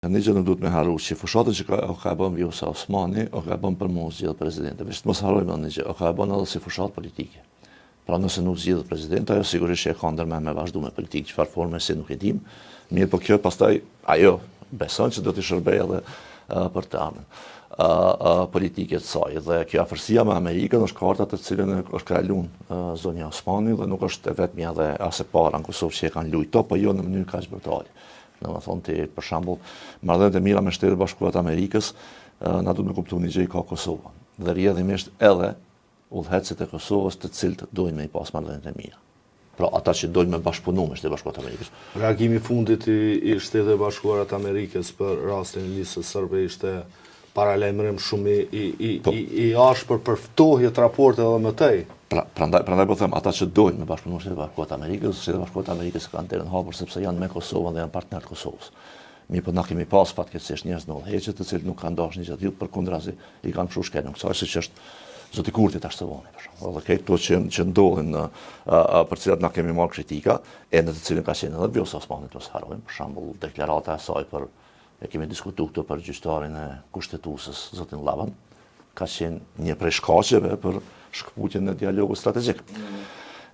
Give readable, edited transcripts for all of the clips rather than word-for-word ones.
Një gjë nuk duhet me harru që fushatën që ka bën Vjosa Osmani, o ka bën për mos zgjedhë presidente. Veç mos harrojmë një gjë, o ka bën edhe si fushatë politike. Pra nëse nuk zgjedhë presidente, ajo sigurisht që e ka ndërme me vazhdu me politikë, çfarë forme si nuk e dim. Mirë po kjo pastaj ajo beson që do t'i shërbej edhe për të ardhmen politike të saj. Dhe kjo afërsia me Amerikën është karta të cilën është kralun zonja Osmani dhe nuk është e vetmja dhe as e para në Kosovë që e kanë lujto, po jo në mënyrë kaq brutale. Në më thonë të, për shambull, marrëdhëniet e mira me Shtetet Bashkuara të Amerikës, na duhet me kuptu një gjë ka Kosova. Dhe rrjedhimisht edhe udhëhecit e Kosovës të cilët dojnë me i pas marrëdhëniet e mira. Pra ata që dojnë me bashkëpunu me Shtetet Bashkuara të Amerikës. Reagimi fundit i Shtetet Bashkuara të Amerikës për rastin e listës sërbe ishte paralajmërim shumë i ashpër për ftohjet raporte edhe më tej. Prandaj po them, ata që dojnë me bashkëpunu me Shtetet Bashkuara të Amerikës, Shtetet Bashkuara të Amerikës kanë derën hapur sepse janë me Kosovën dhe janë partner të Kosovës. Mirë po na kemi pas fatkeqësisht njerëz në udhëheqje të cilët nuk kanë dashur një gjë të tillë, përkundrazi i kanë fshuar shkenën kësaj, siç është Zoti Kurti tash të voni për shembull. Edhe këto që ndodhin për cilat na kemi marrë kritika, e në të cilën ka qenë edhe Vjosa Osmani, mos harrojmë, për shembull deklarata e saj për e kemi diskutuar këtu për gjyqtarin e kushtetuesës zotin Llavan, ka qenë një prej shkaqeve për shkputjen e dialogut strategjik.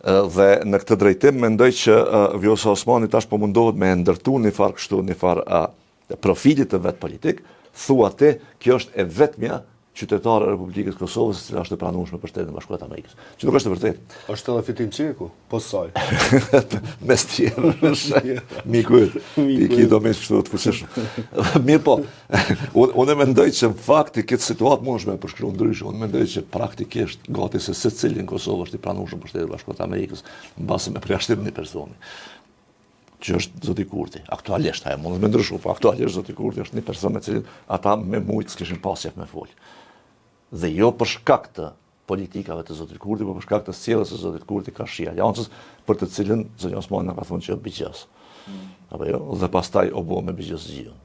Dhe në këtë drejtim mendoj që Vjosa Osmani tash po mundohet me ndërtu një farë kështu, një farë profilit të vet politik, thua ti, kjo është e vetmja qytetare e Republikës Kosovës, e cila është e pranueshme për Shtetin Bashkuar të Amerikës. Që nuk është e vërtetë. Është edhe fitim qeku, po saj. Mes tjerë, miku i ki do me kështu të fuqishëm. Mirë po, unë mendoj që në fakti këtë situatë mund është me përshkru ndryshë, unë mendoj që praktikisht gati se secili në Kosovë është i pranueshëm për Shtetin Bashkuar të Amerikës, në base me përjashtim një personi, që është Zoti Kurti. Aktualisht, ajo mund me ndryshu, po aktualisht Zoti Kurti është një person me cilin ata me mujtë s'kishin pasjef me folë. Dhe jo për shkak të politikave të Zotit Kurti, por për shkak të sjelljes së Zotit Kurti ka shi aleancës për të cilën zonja Osmani na ka thonë që është bigjës. Apo jo, dhe pastaj u bë me bigjëzgjin.